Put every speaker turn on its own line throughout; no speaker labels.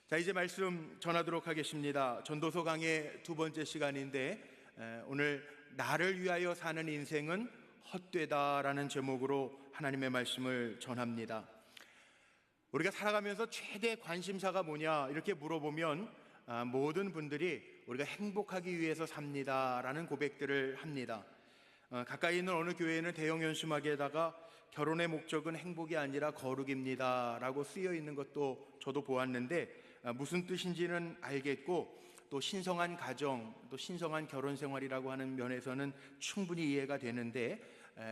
자, 이제 말씀 전하도록 하겠습니다. 전도서 강의 두 번째 시간인데 오늘 나를 위하여 사는 인생은 헛되다라는 제목으로 하나님의 말씀을 전합니다. 우리가 살아가면서 최대 관심사가 뭐냐 이렇게 물어보면 모든 분들이 우리가 행복하기 위해서 삽니다라는 고백들을 합니다. 가까이 있는 어느 교회에는 대형 연수막에다가 결혼의 목적은 행복이 아니라 거룩입니다 라고 쓰여 있는 것도 저도 보았는데 무슨 뜻인지는 알겠고 또 신성한 가정, 또 신성한 결혼 생활이라고 하는 면에서는 충분히 이해가 되는데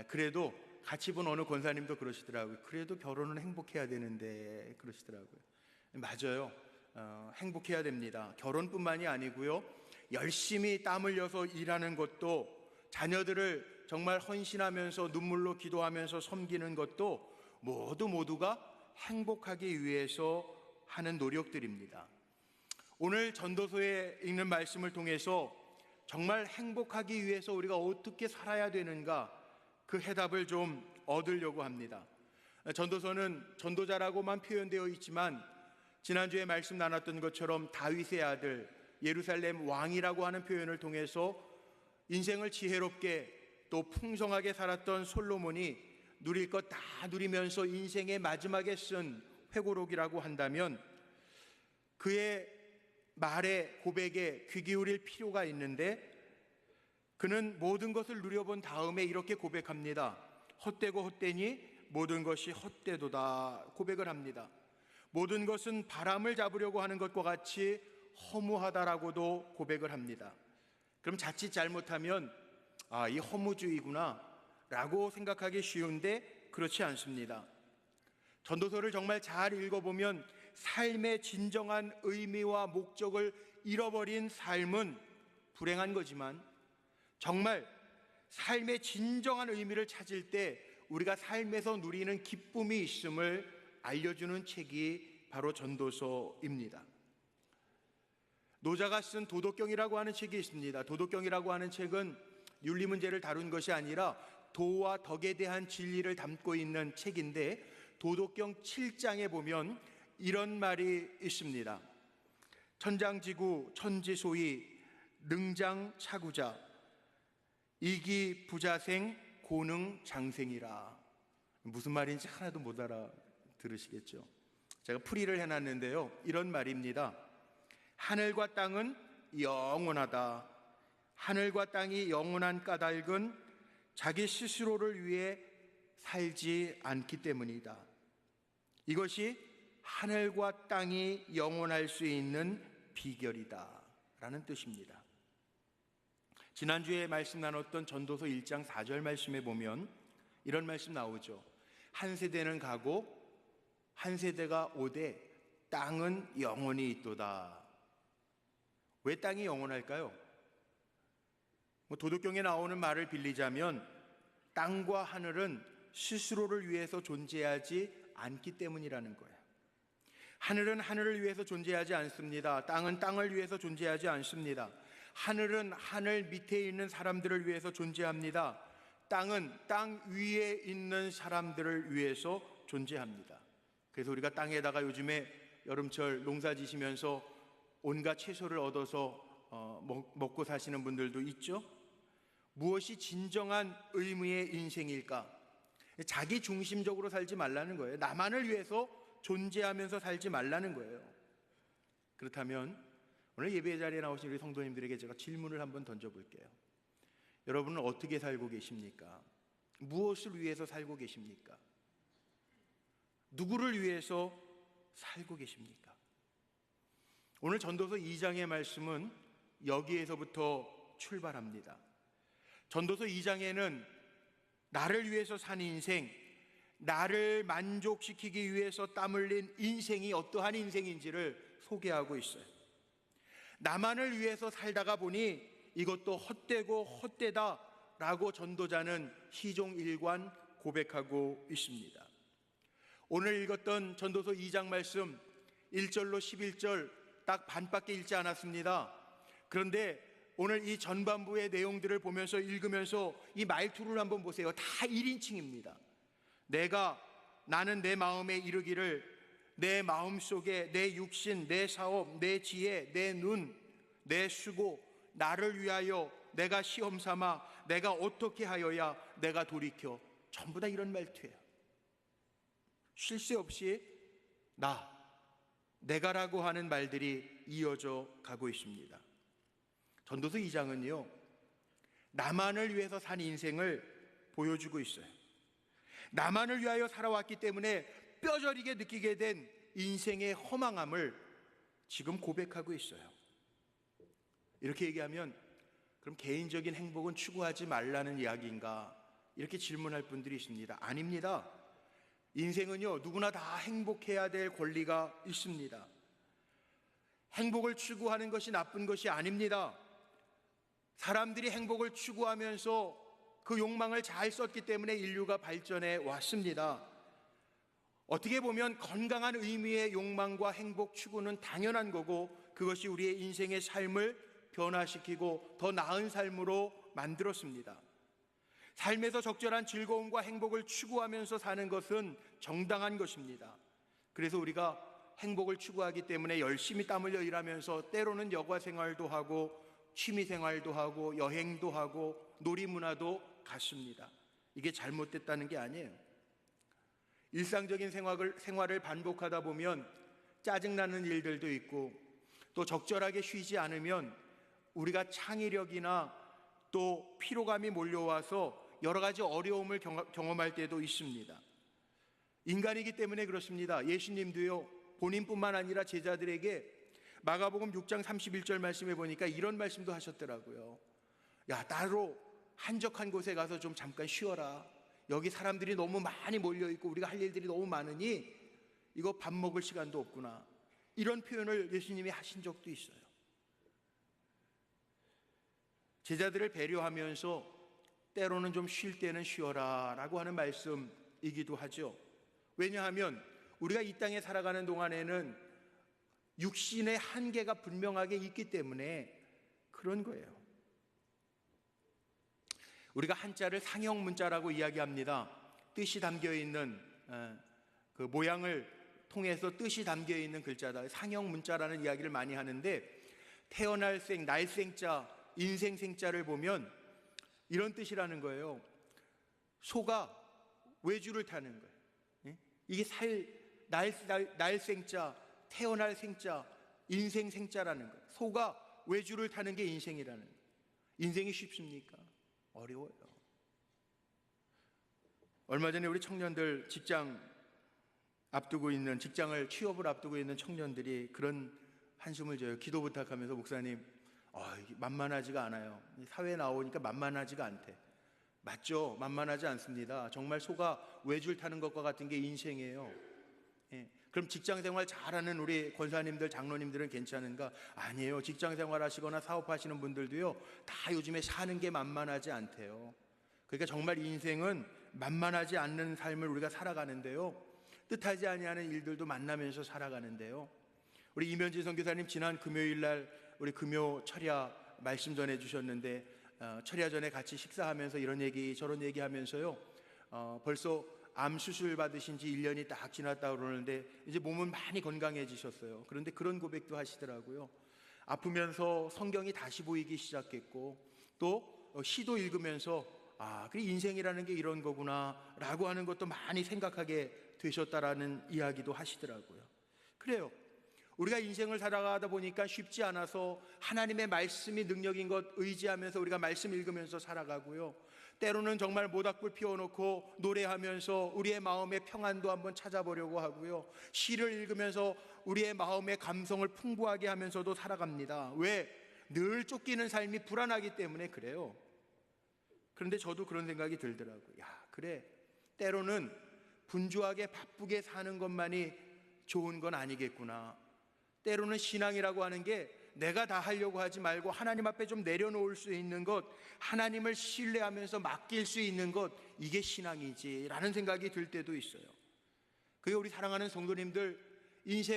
그래도 같이 본 어느 권사님도 그러시더라고요. 그래도 결혼은 행복해야 되는데 그러시더라고요. 맞아요. 행복해야 됩니다. 결혼뿐만이 아니고요, 열심히 땀 흘려서 일하는 것도, 자녀들을 정말 헌신하면서 눈물로 기도하면서 섬기는 것도 모두가 행복하기 위해서 하는 노력들입니다. 오늘 전도서에 읽는 말씀을 통해서 정말 행복하기 위해서 우리가 어떻게 살아야 되는가, 그 해답을 좀 얻으려고 합니다. 전도서는 전도자라고만 표현되어 있지만 지난주에 말씀 나눴던 것처럼 다윗의 아들, 예루살렘 왕이라고 하는 표현을 통해서 인생을 지혜롭게 또 풍성하게 살았던 솔로몬이 누릴 것 다 누리면서 인생의 마지막에 쓴 회고록이라고 한다면 그의 말에, 고백에 귀 기울일 필요가 있는데 그는 모든 것을 누려본 다음에 이렇게 고백합니다. 헛되고 헛되니 모든 것이 헛되도다 고백을 합니다. 모든 것은 바람을 잡으려고 하는 것과 같이 허무하다라고도 고백을 합니다. 그럼 자칫 잘못하면 이 허무주의구나 라고 생각하기 쉬운데 그렇지 않습니다. 전도서를 정말 잘 읽어보면 삶의 진정한 의미와 목적을 잃어버린 삶은 불행한 거지만 정말 삶의 진정한 의미를 찾을 때 우리가 삶에서 누리는 기쁨이 있음을 알려주는 책이 바로 전도서입니다. 노자가 쓴 도덕경이라고 하는 책이 있습니다. 도덕경이라고 하는 책은 윤리 문제를 다룬 것이 아니라 도와 덕에 대한 진리를 담고 있는 책인데 도덕경 7장에 보면 이런 말이 있습니다. 천장지구 천지소위 능장차구자 이기부자생 고능장생이라. 무슨 말인지 하나도 못 알아들으시겠죠? 제가 풀이를 해놨는데요, 이런 말입니다. 하늘과 땅은 영원하다. 하늘과 땅이 영원한 까닭은 자기 스스로를 위해 살지 않기 때문이다. 이것이 하늘과 땅이 영원할 수 있는 비결이다 라는 뜻입니다. 지난주에 말씀 나눴던 전도서 1장 4절 말씀에 보면 이런 말씀 나오죠. 한 세대는 가고 한 세대가 오되 땅은 영원히 있도다. 왜 땅이 영원할까요? 도덕경에 나오는 말을 빌리자면 땅과 하늘은 스스로를 위해서 존재하지 않기 때문이라는 거예요. 하늘은 하늘을 위해서 존재하지 않습니다. 땅은 땅을 위해서 존재하지 않습니다. 하늘은 하늘 밑에 있는 사람들을 위해서 존재합니다. 땅은 땅 위에 있는 사람들을 위해서 존재합니다. 그래서 우리가 땅에다가 요즘에 여름철 농사 지시면서 온갖 채소를 얻어서 먹고 사시는 분들도 있죠. 무엇이 진정한 의미의 인생일까? 자기 중심적으로 살지 말라는 거예요. 나만을 위해서 존재하면서 살지 말라는 거예요. 그렇다면 오늘 예배 자리에 나오신 우리 성도님들에게 제가 질문을 한번 던져볼게요. 여러분은 어떻게 살고 계십니까? 무엇을 위해서 살고 계십니까? 누구를 위해서 살고 계십니까? 오늘 전도서 2장의 말씀은 여기에서부터 출발합니다. 전도서 2장에는 나를 위해서 산 인생, 나를 만족시키기 위해서 땀 흘린 인생이 어떠한 인생인지를 소개하고 있어요. 나만을 위해서 살다가 보니 이것도 헛되고 헛되다라고 전도자는 희종일관 고백하고 있습니다. 오늘 읽었던 전도서 2장 말씀 1절로 11절 딱 반밖에 읽지 않았습니다. 그런데 오늘 이 전반부의 내용들을 보면서 읽으면서 이 말투를 한번 보세요. 다 1인칭입니다. 나는 내 마음에 이르기를 내 마음속에 내 육신, 내 사업, 내 지혜, 내 눈, 내 수고, 나를 위하여 내가 시험 삼아 내가 어떻게 하여야 내가 돌이켜, 전부 다 이런 말투예요. 쉴 새 없이 내가라고 하는 말들이 이어져 가고 있습니다. 전도서 2장은요, 나만을 위해서 산 인생을 보여주고 있어요. 나만을 위하여 살아왔기 때문에 뼈저리게 느끼게 된 인생의 허망함을 지금 고백하고 있어요. 이렇게 얘기하면 그럼 개인적인 행복은 추구하지 말라는 이야기인가? 이렇게 질문할 분들이 있습니다. 아닙니다. 인생은요, 누구나 다 행복해야 될 권리가 있습니다. 행복을 추구하는 것이 나쁜 것이 아닙니다. 사람들이 행복을 추구하면서 그 욕망을 잘 썼기 때문에 인류가 발전해 왔습니다. 어떻게 보면 건강한 의미의 욕망과 행복 추구는 당연한 거고, 그것이 우리의 인생의 삶을 변화시키고 더 나은 삶으로 만들었습니다. 삶에서 적절한 즐거움과 행복을 추구하면서 사는 것은 정당한 것입니다. 그래서 우리가 행복을 추구하기 때문에 열심히 땀 흘려 일하면서 때로는 여가 생활도 하고 취미 생활도 하고 여행도 하고 놀이문화도 갖습니다. 이게 잘못됐다는 게 아니에요. 일상적인 생활을 반복하다 보면 짜증나는 일들도 있고, 또 적절하게 쉬지 않으면 우리가 창의력이나 또 피로감이 몰려와서 여러 가지 어려움을 경험할 때도 있습니다. 인간이기 때문에 그렇습니다. 예수님도요, 본인뿐만 아니라 제자들에게 마가복음 6장 31절 말씀에 보니까 이런 말씀도 하셨더라고요. 야, 따로 한적한 곳에 가서 좀 잠깐 쉬어라. 여기 사람들이 너무 많이 몰려있고 우리가 할 일들이 너무 많으니 이거 밥 먹을 시간도 없구나. 이런 표현을 예수님이 하신 적도 있어요. 제자들을 배려하면서 때로는 좀 쉴 때는 쉬어라 라고 하는 말씀이기도 하죠. 왜냐하면 우리가 이 땅에 살아가는 동안에는 육신의 한계가 분명하게 있기 때문에 그런 거예요. 우리가 한자를 상형 문자라고 이야기합니다. 뜻이 담겨있는 그 모양을 통해서 뜻이 담겨있는 글자다. 상형 문자라는 이야기를 많이 하는데, 태어날 생, 날생자, 인생생자를 보면 이런 뜻이라는 거예요. 소가 외주를 타는 거예요. 이게 날생자, 태어날 생자, 인생생자라는 거예요. 소가 외주를 타는 게 인생이라는 거예요. 인생이 쉽습니까? 어려워요. 얼마 전에 우리 청년들 직장을 취업을 앞두고 있는 청년들이 그런 한숨을 져요. 기도 부탁하면서, 목사님, 이게 만만하지가 않아요. 사회에 나오니까 만만하지가 않대. 맞죠? 만만하지 않습니다. 정말 소가 외줄 타는 것과 같은 게 인생이에요. 그럼 직장생활 잘하는 우리 권사님들, 장로님들은 괜찮은가? 아니에요. 직장생활 하시거나 사업하시는 분들도요, 다 요즘에 사는 게 만만하지 않대요. 그러니까 정말 인생은 만만하지 않는 삶을 우리가 살아가는데요, 뜻하지 아니하는 일들도 만나면서 살아가는데요, 우리 이면진 선교사님 지난 금요일날 우리 금요 철야 말씀 전해 주셨는데, 철야 전에 같이 식사하면서 이런 얘기 저런 얘기 하면서요, 벌써 암 수술 받으신 지 1년이 딱 지났다고 그러는데 이제 몸은 많이 건강해지셨어요. 그런데 그런 고백도 하시더라고요. 아프면서 성경이 다시 보이기 시작했고, 또 시도 읽으면서 그래, 인생이라는 게 이런 거구나 라고 하는 것도 많이 생각하게 되셨다라는 이야기도 하시더라고요. 그래요. 우리가 인생을 살아가다 보니까 쉽지 않아서 하나님의 말씀이 능력인 것 의지하면서 우리가 말씀 읽으면서 살아가고요, 때로는 정말 모닥불 피워놓고 노래하면서 우리의 마음의 평안도 한번 찾아보려고 하고요, 시를 읽으면서 우리의 마음의 감성을 풍부하게 하면서도 살아갑니다. 왜? 늘 쫓기는 삶이 불안하기 때문에 그래요. 그런데 저도 그런 생각이 들더라고요. 그래, 때로는 분주하게 바쁘게 사는 것만이 좋은 건 아니겠구나. 때로는 신앙이라고 하는 게 내가 다 하려고 하지 말고 하나님 앞에 좀 내려놓을 수 있는 것, 하나님을 신뢰하면서 맡길 수 있는 것, 이게 신앙이지 라는 생각이 들 때도 있어요. 그게 우리 사랑하는 성도님들,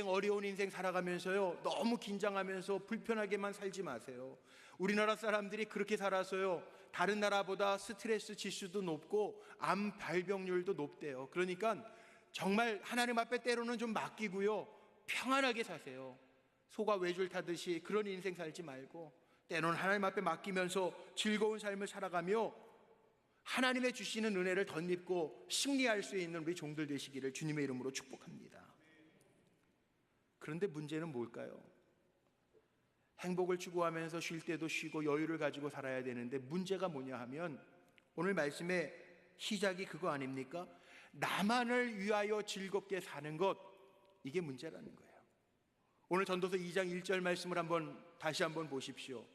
어려운 인생 살아가면서요, 너무 긴장하면서 불편하게만 살지 마세요. 우리나라 사람들이 그렇게 살아서요, 다른 나라보다 스트레스 지수도 높고 암 발병률도 높대요. 그러니까 정말 하나님 앞에 때로는 좀 맡기고요, 평안하게 사세요. 소가 외줄 타듯이 그런 인생 살지 말고 때로는 하나님 앞에 맡기면서 즐거운 삶을 살아가며 하나님의 주시는 은혜를 덧입고 승리할 수 있는 우리 종들 되시기를 주님의 이름으로 축복합니다. 그런데 문제는 뭘까요? 행복을 추구하면서 쉴 때도 쉬고 여유를 가지고 살아야 되는데 문제가 뭐냐 하면 오늘 말씀의 시작이 그거 아닙니까? 나만을 위하여 즐겁게 사는 것, 이게 문제라는 거예요. 오늘 전도서 2장 1절 말씀을 다시 한번 보십시오.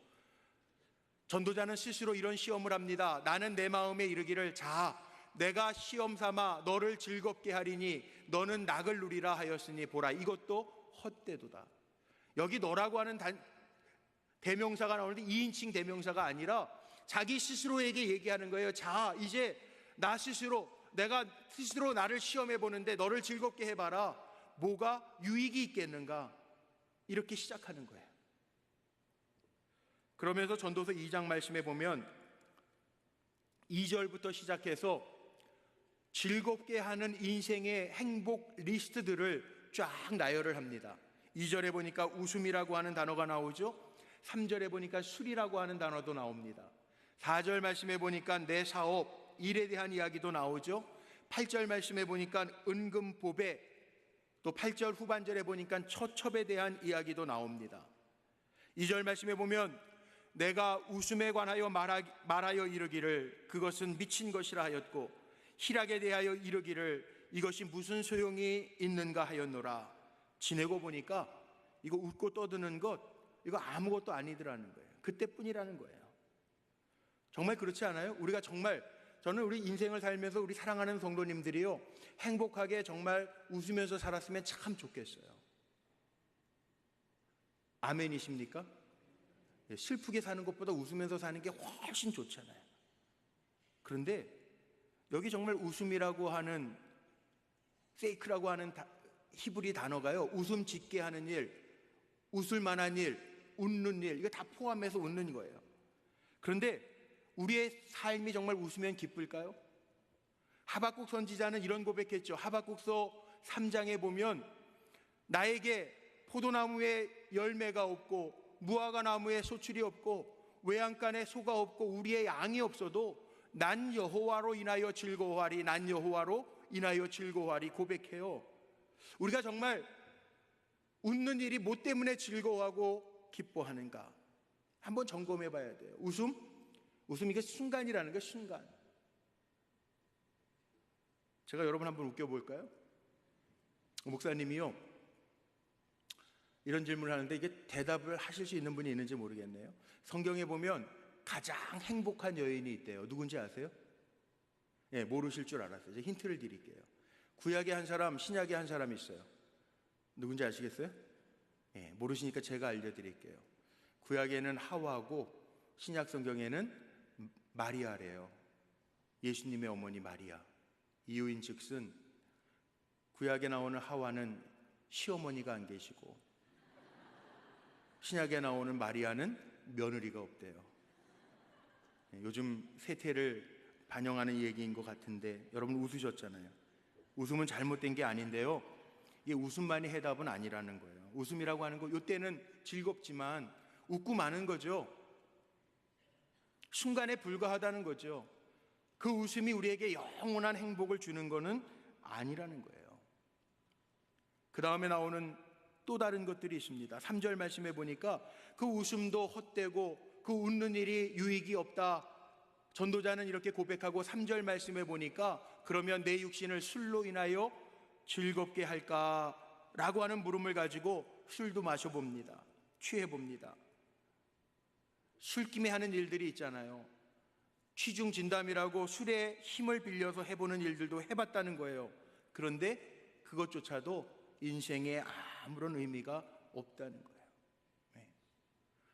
전도자는 스스로 이런 시험을 합니다. 나는 내 마음에 이르기를, 자, 내가 시험 삼아 너를 즐겁게 하리니 너는 낙을 누리라 하였으니 보라, 이것도 헛되도다. 여기 너라고 하는 대명사가 나오는데 2인칭 대명사가 아니라 자기 스스로에게 얘기하는 거예요. 자, 이제 내가 스스로 나를 시험해 보는데 너를 즐겁게 해봐라. 뭐가 유익이 있겠는가? 이렇게 시작하는 거예요. 그러면서 전도서 2장 말씀에 보면 2절부터 시작해서 즐겁게 하는 인생의 행복 리스트들을 쫙 나열을 합니다. 2절에 보니까 웃음이라고 하는 단어가 나오죠. 3절에 보니까 술이라고 하는 단어도 나옵니다. 4절 말씀에 보니까 내 사업, 일에 대한 이야기도 나오죠. 8절 말씀에 보니까 은금, 보배, 또 8절 후반절에 보니까 처첩에 대한 이야기도 나옵니다. 2절 말씀에 보면 내가 웃음에 관하여 말하여 이르기를 그것은 미친 것이라 하였고 희락에 대하여 이르기를 이것이 무슨 소용이 있는가 하였노라. 지내고 보니까 이거 웃고 떠드는 것, 이거 아무것도 아니더라는 거예요. 그때뿐이라는 거예요. 정말 그렇지 않아요? 저는 우리 인생을 살면서 우리 사랑하는 성도님들이요, 행복하게 정말 웃으면서 살았으면 참 좋겠어요. 아멘이십니까? 슬프게 사는 것보다 웃으면서 사는 게 훨씬 좋잖아요. 그런데 여기 정말 웃음이라고 하는, 페이크라고 하는 히브리 단어가요, 웃음 짓게 하는 일, 웃을 만한 일, 웃는 일, 이거 다 포함해서 웃는 거예요. 그런데 우리의 삶이 정말 웃으면 기쁠까요? 하박국 선지자는 이런 고백했죠. 하박국서 3장에 보면 나에게 포도나무에 열매가 없고 무화과 나무에 소출이 없고 외양간에 소가 없고 우리의 양이 없어도 난 여호와로 인하여 즐거워하리, 난 여호와로 인하여 즐거워하리 고백해요. 우리가 정말 웃는 일이 뭐 때문에 즐거워하고 기뻐하는가 한번 점검해 봐야 돼요. 웃음 이게 순간이라는 거예요. 순간. 제가 여러분 한번 웃겨볼까요? 목사님이요, 이런 질문을 하는데 이게 대답을 하실 수 있는 분이 있는지 모르겠네요. 성경에 보면 가장 행복한 여인이 있대요. 누군지 아세요? 예, 모르실 줄 알았어요. 제가 힌트를 드릴게요. 구약에 한 사람, 신약에 한 사람이 있어요. 누군지 아시겠어요? 예, 모르시니까 제가 알려드릴게요. 구약에는 하와고 신약 성경에는 마리아래요. 예수님의 어머니 마리아. 이유인즉슨 구약에 나오는 하와는 시어머니가 안 계시고 신약에 나오는 마리아는 며느리가 없대요. 요즘 세태를 반영하는 얘기인 것 같은데 여러분 웃으셨잖아요. 웃음은 잘못된 게 아닌데요, 이게 웃음만이 해답은 아니라는 거예요. 웃음이라고 하는 거 이때는 즐겁지만 웃고 마는 거죠. 순간에 불과하다는 거죠. 그 웃음이 우리에게 영원한 행복을 주는 것은 아니라는 거예요. 그 다음에 나오는 또 다른 것들이 있습니다. 3절 말씀에 보니까 그 웃음도 헛되고 그 웃는 일이 유익이 없다. 전도자는 이렇게 고백하고 3절 말씀에 보니까 그러면 내 육신을 술로 인하여 즐겁게 할까? 라고 하는 물음을 가지고 술도 마셔봅니다. 취해봅니다. 술김에 하는 일들이 있잖아요. 취중진담이라고 술의 힘을 빌려서 해보는 일들도 해봤다는 거예요. 그런데 그것조차도 인생에 아무런 의미가 없다는 거예요. 네.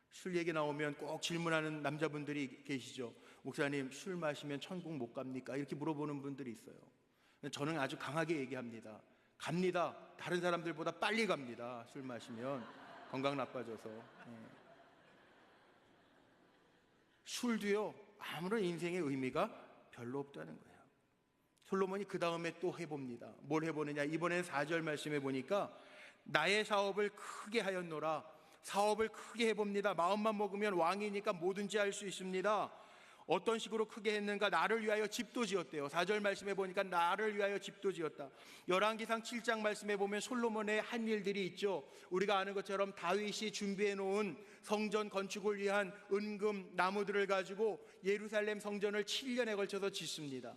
술 얘기 나오면 꼭 질문하는 남자분들이 계시죠. 목사님, 술 마시면 천국 못 갑니까? 이렇게 물어보는 분들이 있어요. 저는 아주 강하게 얘기합니다. 갑니다. 다른 사람들보다 빨리 갑니다. 술 마시면 건강 나빠져서. 네. 술도요, 아무런 인생의 의미가 별로 없다는 거예요. 솔로몬이 그 다음에 또 해봅니다. 뭘 해보느냐, 이번에는 4절 말씀해 보니까 나의 사업을 크게 하였노라. 사업을 크게 해봅니다. 마음만 먹으면 왕이니까 뭐든지 할 수 있습니다. 어떤 식으로 크게 했는가? 나를 위하여 집도 지었대요. 4절 말씀해 보니까 나를 위하여 집도 지었다. 열왕기상 7장 말씀해 보면 솔로몬의 한 일들이 있죠. 우리가 아는 것처럼 다윗이 준비해 놓은 성전 건축을 위한 은금 나무들을 가지고 예루살렘 성전을 7년에 걸쳐서 짓습니다.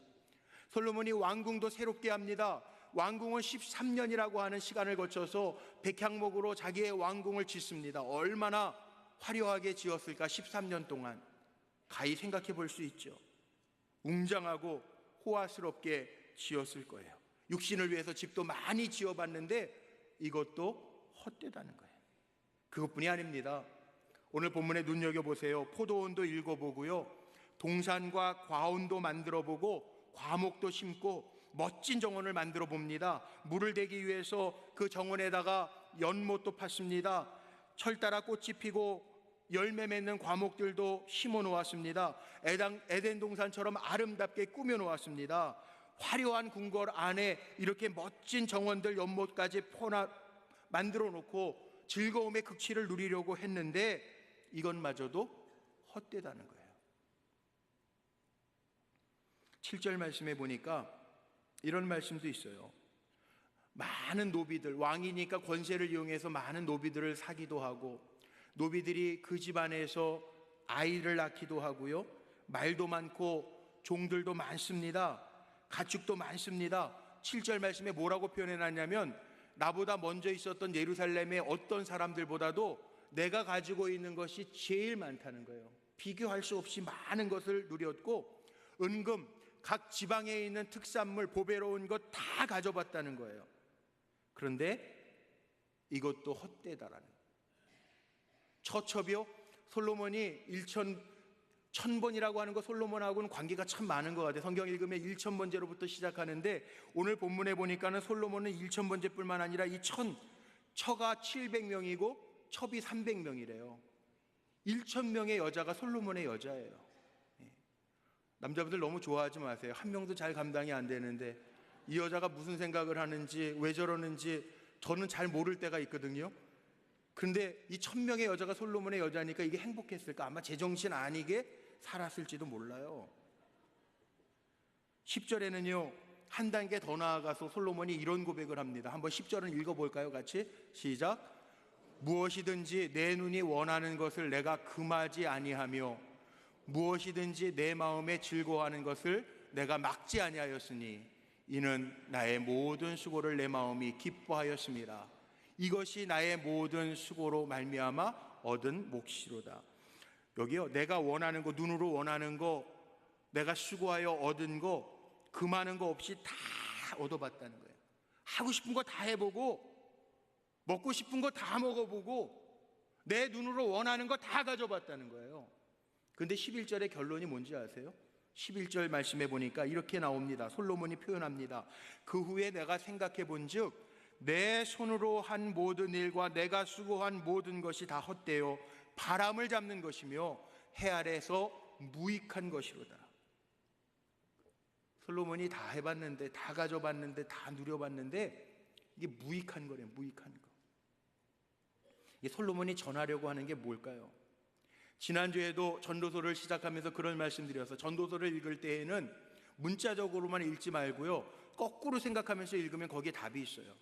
솔로몬이 왕궁도 새롭게 합니다. 왕궁은 13년이라고 하는 시간을 거쳐서 백향목으로 자기의 왕궁을 짓습니다. 얼마나 화려하게 지었을까? 13년 동안 가히 생각해 볼 수 있죠. 웅장하고 호화스럽게 지었을 거예요. 육신을 위해서 집도 많이 지어봤는데 이것도 헛되다는 거예요. 그것뿐이 아닙니다. 오늘 본문에 눈여겨보세요. 포도원도 읽어보고요, 동산과 과원도 만들어보고 과목도 심고 멋진 정원을 만들어 봅니다. 물을 대기 위해서 그 정원에다가 연못도 팠습니다. 철따라 꽃이 피고 열매 맺는 과목들도 심어 놓았습니다. 에덴 동산처럼 아름답게 꾸며 놓았습니다. 화려한 궁궐 안에 이렇게 멋진 정원들, 연못까지 만들어 놓고 즐거움의 극치를 누리려고 했는데 이것마저도 헛되다는 거예요. 7절 말씀에 보니까 이런 말씀도 있어요. 많은 노비들, 왕이니까 권세를 이용해서 많은 노비들을 사기도 하고, 노비들이 그 집안에서 아이를 낳기도 하고요, 말도 많고 종들도 많습니다. 가축도 많습니다. 7절 말씀에 뭐라고 표현해놨냐면, 나보다 먼저 있었던 예루살렘의 어떤 사람들보다도 내가 가지고 있는 것이 제일 많다는 거예요. 비교할 수 없이 많은 것을 누렸고, 은금, 각 지방에 있는 특산물, 보배로운 것 다 가져봤다는 거예요. 그런데 이것도 헛되다라는 거예요. 처첩이요? 솔로몬이 1000번이라고 하는 거, 솔로몬하고는 관계가 참 많은 것 같아요. 성경 읽으면 1000번째로부터 시작하는데 오늘 본문에 보니까는 솔로몬은 1000번째뿐만 아니라 이 처가 700명이고 첩이 300명이래요. 1000명의 여자가 솔로몬의 여자예요. 남자분들 너무 좋아하지 마세요. 한 명도 잘 감당이 안 되는데 이 여자가 무슨 생각을 하는지, 왜 저러는지 저는 잘 모를 때가 있거든요. 그런데 이 1000명의 여자가 솔로몬의 여자니까 이게 행복했을까? 아마 제정신 아니게 살았을지도 몰라요. 10절에는요, 한 단계 더 나아가서 솔로몬이 이런 고백을 합니다. 한번 10절은 읽어볼까요? 같이 시작. 무엇이든지 내 눈이 원하는 것을 내가 금하지 아니하며 무엇이든지 내 마음에 즐거워하는 것을 내가 막지 아니하였으니 이는 나의 모든 수고를 내 마음이 기뻐하였습니다. 이것이 나의 모든 수고로 말미암아 얻은 몫이로다. 여기요, 내가 원하는 거, 눈으로 원하는 거, 내가 수고하여 얻은 거, 금하는 거 없이 다 얻어봤다는 거예요. 하고 싶은 거 다 해보고, 먹고 싶은 거 다 먹어보고, 내 눈으로 원하는 거 다 가져봤다는 거예요. 근데 11절의 결론이 뭔지 아세요? 11절 말씀해 보니까 이렇게 나옵니다. 솔로몬이 표현합니다. 그 후에 내가 생각해 본즉 내 손으로 한 모든 일과 내가 수고한 모든 것이 다 헛되어 바람을 잡는 것이며 해 아래에서 무익한 것이로다. 솔로몬이 다 해봤는데, 다 가져봤는데, 다 누려봤는데 이게 무익한 거래요. 무익한 거. 이게 솔로몬이 전하려고 하는 게 뭘까요? 지난주에도 전도서를 시작하면서 그런 말씀드려서, 전도서를 읽을 때에는 문자적으로만 읽지 말고요, 거꾸로 생각하면서 읽으면 거기에 답이 있어요.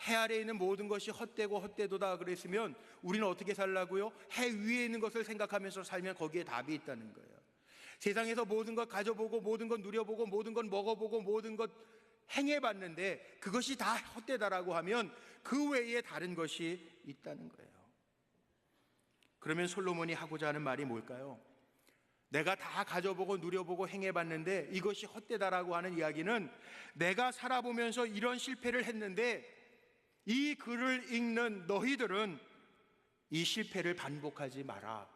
해 아래에 있는 모든 것이 헛되고 헛되도다 그랬으면 우리는 어떻게 살라고요? 해 위에 있는 것을 생각하면서 살면 거기에 답이 있다는 거예요. 세상에서 모든 것 가져보고, 모든 것 누려보고, 모든 것 먹어보고, 모든 것 행해봤는데 그것이 다 헛되다라고 하면 그 외에 다른 것이 있다는 거예요. 그러면 솔로몬이 하고자 하는 말이 뭘까요? 내가 다 가져보고 누려보고 행해봤는데 이것이 헛되다라고 하는 이야기는, 내가 살아보면서 이런 실패를 했는데 이 글을 읽는 너희들은 이 실패를 반복하지 마라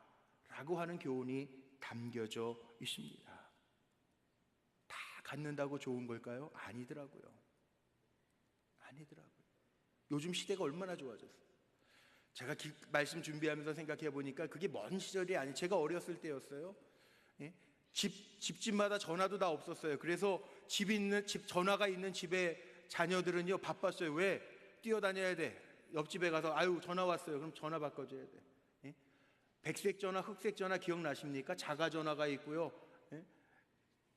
라고 하는 교훈이 담겨져 있습니다. 다 갖는다고 좋은 걸까요? 아니더라고요. 아니더라고요. 요즘 시대가 얼마나 좋아졌어요. 제가 말씀 준비하면서 생각해 보니까 그게 먼 시절이 아니, 제가 어렸을 때였어요. 예? 집마다 전화도 다 없었어요. 그래서 집 전화가 있는 집에 자녀들은요 바빴어요. 왜? 뛰어다녀야 돼. 옆집에 가서 아유 전화 왔어요. 그럼 전화 바꿔줘야 돼. 예? 백색 전화, 흑색 전화 기억나십니까? 자가 전화가 있고요. 예?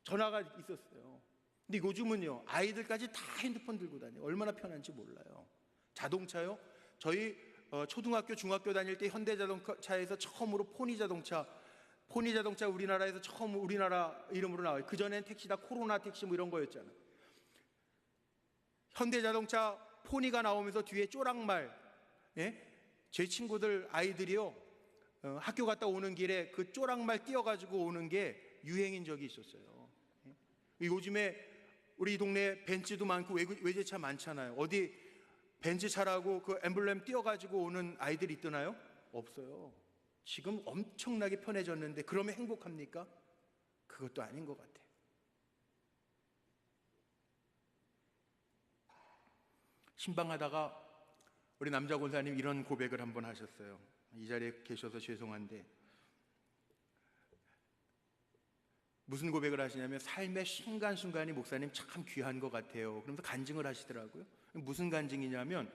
전화가 있었어요. 근데 요즘은요 아이들까지 다 핸드폰 들고 다녀요. 얼마나 편한지 몰라요. 자동차요? 저희 초등학교, 중학교 다닐 때 현대자동차에서 처음으로 포니 자동차 우리나라에서 처음 우리나라 이름으로 나와요. 그전엔 택시 다 코로나 택시 뭐 이런 거였잖아요. 현대자동차 포니가 나오면서 뒤에 쪼랑말, 예? 제 친구들 아이들이요 학교 갔다 오는 길에 그 쪼랑말 띄어가지고 오는 게 유행인 적이 있었어요. 예? 요즘에 우리 동네 벤츠도 많고 외제차 많잖아요. 어디 벤츠차라고 그 엠블렘 띄어가지고 오는 아이들이 있더나요? 없어요. 지금 엄청나게 편해졌는데 그러면 행복합니까? 그것도 아닌 것 같아요. 신방하다가 우리 남자 권사님 이런 고백을 한번 하셨어요. 이 자리에 계셔서 죄송한데 무슨 고백을 하시냐면 삶의 순간순간이 목사님 참 귀한 것 같아요. 그러면서 간증을 하시더라고요. 무슨 간증이냐면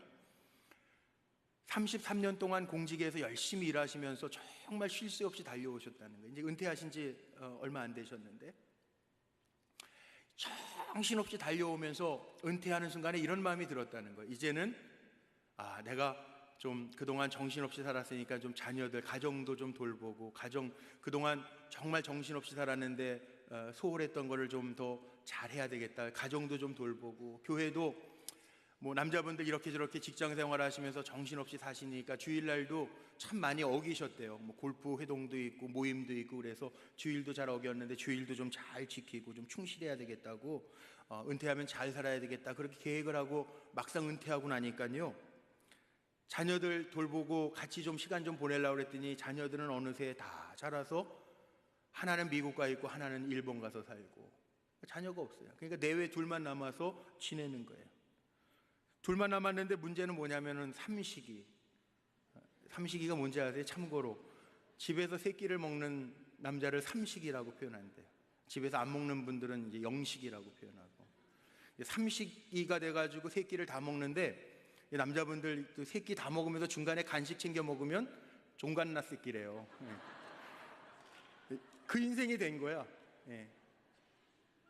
33년 동안 공직에서 열심히 일하시면서 정말 쉴 새 없이 달려오셨다는 거예요. 이제 은퇴하신 지 얼마 안 되셨는데 정신없이 달려오면서 은퇴하는 순간에 이런 마음이 들었다는 거예요. 이제는 내가 좀 그동안 정신없이 살았으니까 좀 자녀들 가정도 좀 돌보고 그동안 정말 정신없이 살았는데 소홀했던 거를 좀 더 잘해야 되겠다. 가정도 좀 돌보고 교회도 뭐 남자분들 이렇게 저렇게 직장 생활 하시면서 정신없이 사시니까 주일날도 참 많이 어기셨대요. 뭐 골프 회동도 있고 모임도 있고 그래서 주일도 잘 어겼는데 주일도 좀 잘 지키고 좀 충실해야 되겠다고 은퇴하면 잘 살아야 되겠다 그렇게 계획을 하고 막상 은퇴하고 나니까요 자녀들 돌보고 같이 좀 시간 좀 보내려고 그랬더니 자녀들은 어느새 다 자라서 하나는 미국 가 있고 하나는 일본 가서 살고 자녀가 없어요. 그러니까 내외 둘만 남아서 지내는 거예요. 둘만 남았는데 문제는 뭐냐면은 삼식이가 뭔지 아세요? 참고로 집에서 세 끼를 먹는 남자를 삼식이라고 표현한대요. 집에서 안 먹는 분들은 이제 영식이라고 표현하고 삼식이가 돼가지고 세 끼를 다 먹는데 남자분들 세 끼 다 먹으면서 중간에 간식 챙겨 먹으면 종갓나 새끼래요. 그 인생이 된 거야.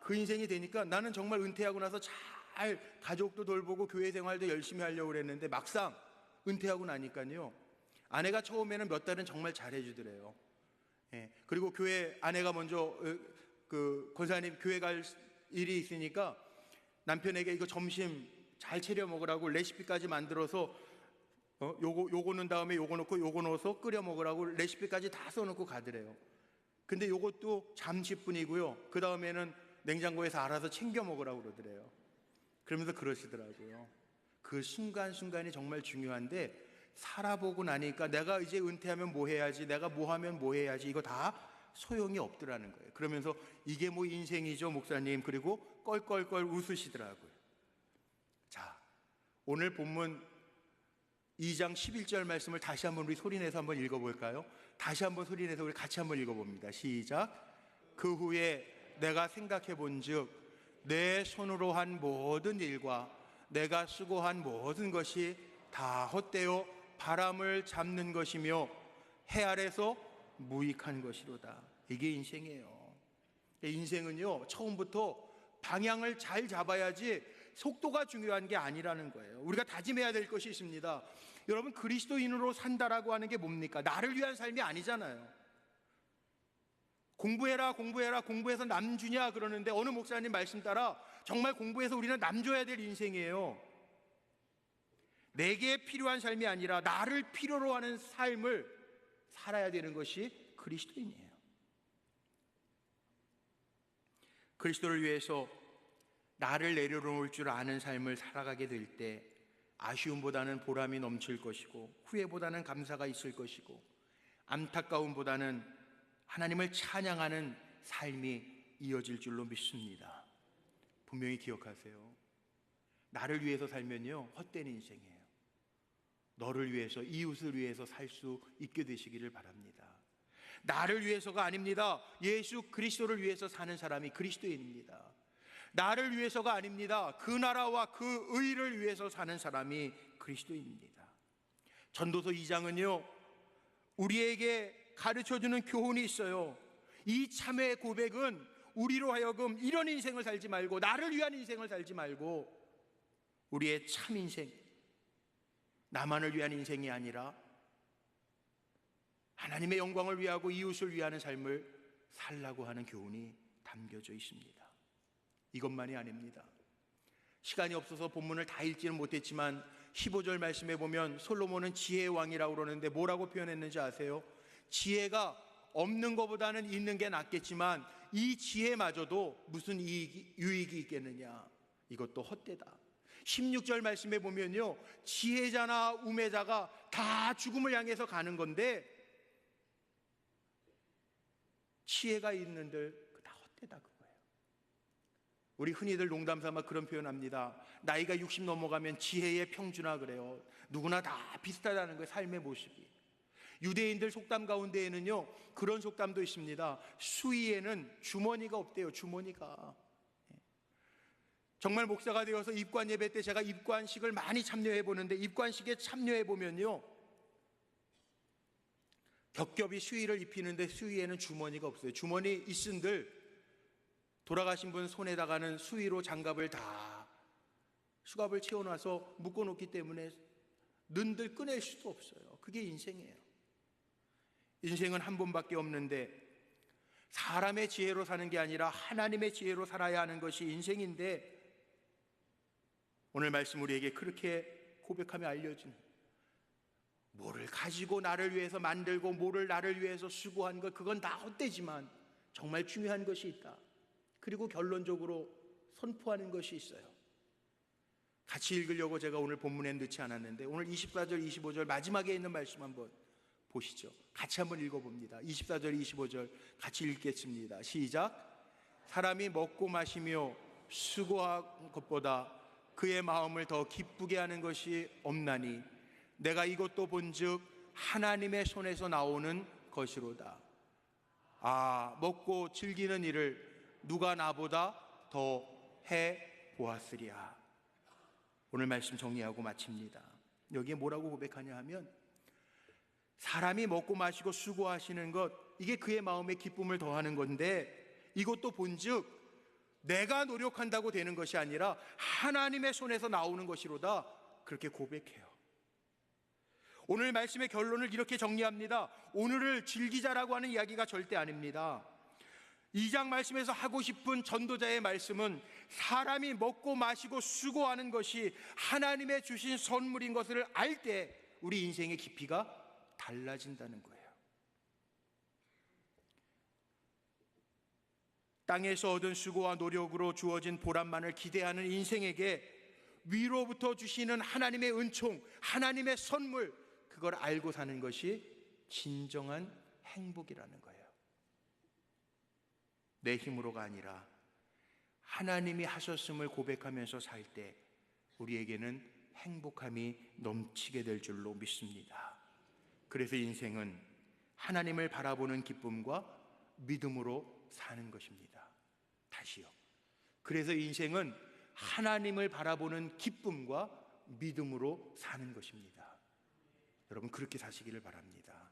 그 인생이 되니까 나는 정말 은퇴하고 나서 잘 가족도 돌보고 교회 생활도 열심히 하려고 그랬는데 막상 은퇴하고 나니까요 아내가 처음에는 몇 달은 정말 잘해주더래요. 그리고 교회 아내가 먼저 그 권사님 교회 갈 일이 있으니까 남편에게 이거 점심 잘 차려 먹으라고 레시피까지 만들어서 요거 넣은 다음에 요거 넣고 요거 넣어서 끓여 먹으라고 레시피까지 다 써놓고 가더래요. 근데 요것도 잠시뿐이고요 그 다음에는 냉장고에서 알아서 챙겨 먹으라고 그러더래요. 그러면서 그러시더라고요. 그 순간순간이 정말 중요한데 살아보고 나니까 내가 이제 은퇴하면 뭐 해야지, 내가 뭐 하면 뭐 해야지, 이거 다 소용이 없더라는 거예요. 그러면서 이게 뭐 인생이죠 목사님, 그리고 껄껄껄 웃으시더라고요. 자, 오늘 본문 2장 11절 말씀을 다시 한번 우리 소리내서 한번 읽어볼까요? 다시 한번 소리내서 우리 같이 한번 읽어봅니다. 시작. 그 후에 내가 생각해 본즉 내 손으로 한 모든 일과 내가 수고한 모든 것이 다 헛되어 바람을 잡는 것이며 해 아래서 무익한 것이로다. 이게 인생이에요. 인생은요 처음부터 방향을 잘 잡아야지 속도가 중요한 게 아니라는 거예요. 우리가 다짐해야 될 것이 있습니다. 여러분, 그리스도인으로 산다라고 하는 게 뭡니까? 나를 위한 삶이 아니잖아요. 공부해서 남 주냐 그러는데 어느 목사님 말씀 따라 정말 공부해서 우리는 남 줘야 될 인생이에요. 내게 필요한 삶이 아니라 나를 필요로 하는 삶을 살아야 되는 것이 그리스도인이에요. 그리스도를 위해서 나를 내려놓을 줄 아는 삶을 살아가게 될 때 아쉬움보다는 보람이 넘칠 것이고 후회보다는 감사가 있을 것이고 안타까움보다는 하나님을 찬양하는 삶이 이어질 줄로 믿습니다. 분명히 기억하세요. 나를 위해서 살면요 헛된 인생이에요. 너를 위해서, 이웃을 위해서 살 수 있게 되시기를 바랍니다. 나를 위해서가 아닙니다. 예수 그리스도를 위해서 사는 사람이 그리스도인입니다. 나를 위해서가 아닙니다. 그 나라와 그 의를 위해서 사는 사람이 그리스도인입니다. 전도서 2장은요, 우리에게 가르쳐주는 교훈이 있어요. 이 참회의 고백은 우리로 하여금 이런 인생을 살지 말고, 나를 위한 인생을 살지 말고, 우리의 참 인생, 나만을 위한 인생이 아니라 하나님의 영광을 위하고 이웃을 위하는 삶을 살라고 하는 교훈이 담겨져 있습니다. 이것만이 아닙니다. 시간이 없어서 본문을 다 읽지는 못했지만 15절 말씀에 보면 솔로몬은 지혜의 왕이라고 그러는데 뭐라고 표현했는지 아세요? 지혜가 없는 것보다는 있는 게 낫겠지만 이 지혜마저도 무슨 유익이 있겠느냐, 이것도 헛되다. 16절 말씀에 보면요, 지혜자나 우매자가 다 죽음을 향해서 가는 건데 지혜가 있는들 다 헛되다 그거예요. 우리 흔히들 농담삼아 그런 표현합니다. 나이가 60 넘어가면 지혜의 평준화 그래요. 누구나 다 비슷하다는 거예요, 삶의 모습이. 유대인들 속담 가운데에는요, 그런 속담도 있습니다. 수위에는 주머니가 없대요. 주머니가. 정말 목사가 되어서 입관 예배 때 제가 입관식을 많이 참여해 보는데, 입관식에 참여해 보면요, 겹겹이 수의를 입히는데 수의에는 주머니가 없어요. 주머니 있은들 돌아가신 분 손에다가는 수의로 장갑을 다 수갑을 채워놔서 묶어놓기 때문에 는들 꺼낼 수도 없어요. 그게 인생이에요. 인생은 한 번밖에 없는데 사람의 지혜로 사는 게 아니라 하나님의 지혜로 살아야 하는 것이 인생인데, 오늘 말씀 우리에게 그렇게 고백하며 알려준, 뭐를 가지고 나를 위해서 만들고 뭐를 나를 위해서 수고한 것, 그건 다 헛되지만 정말 중요한 것이 있다. 그리고 결론적으로 선포하는 것이 있어요. 같이 읽으려고 제가 오늘 본문에 넣지 않았는데, 오늘 24절 25절 마지막에 있는 말씀 한번 보시죠. 같이 한번 읽어봅니다. 24절 25절 같이 읽겠습니다. 시작. 사람이 먹고 마시며 수고한 것보다 그의 마음을 더 기쁘게 하는 것이 없나니 내가 이것도 본즉 하나님의 손에서 나오는 것이로다. 먹고 즐기는 일을 누가 나보다 더 해 보았으랴. 오늘 말씀 정리하고 마칩니다. 여기에 뭐라고 고백하냐 하면, 사람이 먹고 마시고 수고하시는 것, 이게 그의 마음에 기쁨을 더하는 건데, 이것도 본즉 내가 노력한다고 되는 것이 아니라 하나님의 손에서 나오는 것이로다. 그렇게 고백해요. 오늘 말씀의 결론을 이렇게 정리합니다. 오늘을 즐기자라고 하는 이야기가 절대 아닙니다. 2장 말씀에서 하고 싶은 전도자의 말씀은 사람이 먹고 마시고 수고하는 것이 하나님의 주신 선물인 것을 알 때 우리 인생의 깊이가 달라진다는 거예요. 땅에서 얻은 수고와 노력으로 주어진 보람만을 기대하는 인생에게 위로부터 주시는 하나님의 은총, 하나님의 선물, 그걸 알고 사는 것이 진정한 행복이라는 거예요. 내 힘으로가 아니라 하나님이 하셨음을 고백하면서 살 때 우리에게는 행복함이 넘치게 될 줄로 믿습니다. 그래서 인생은 하나님을 바라보는 기쁨과 믿음으로 사는 것입니다. 다시요. 그래서 인생은 하나님을 바라보는 기쁨과 믿음으로 사는 것입니다. 여러분, 그렇게 사시기를 바랍니다.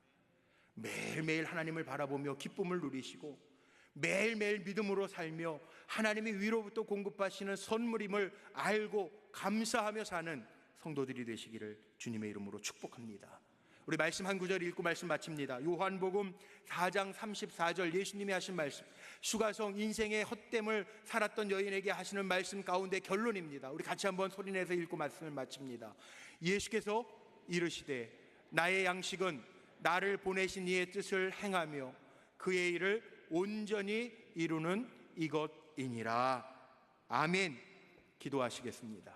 매일매일 하나님을 바라보며 기쁨을 누리시고 매일매일 믿음으로 살며 하나님이 위로부터 공급하시는 선물임을 알고 감사하며 사는 성도들이 되시기를 주님의 이름으로 축복합니다. 우리 말씀 한 구절 읽고 말씀 마칩니다. 요한복음 4장 34절 예수님이 하신 말씀, 수가성 인생의 헛됨을 살았던 여인에게 하시는 말씀 가운데 결론입니다. 우리 같이 한번 소리내서 읽고 말씀을 마칩니다. 예수께서 이르시되 나의 양식은 나를 보내신 이의 뜻을 행하며 그의 일을 온전히 이루는 이것이니라. 아멘. 기도하시겠습니다.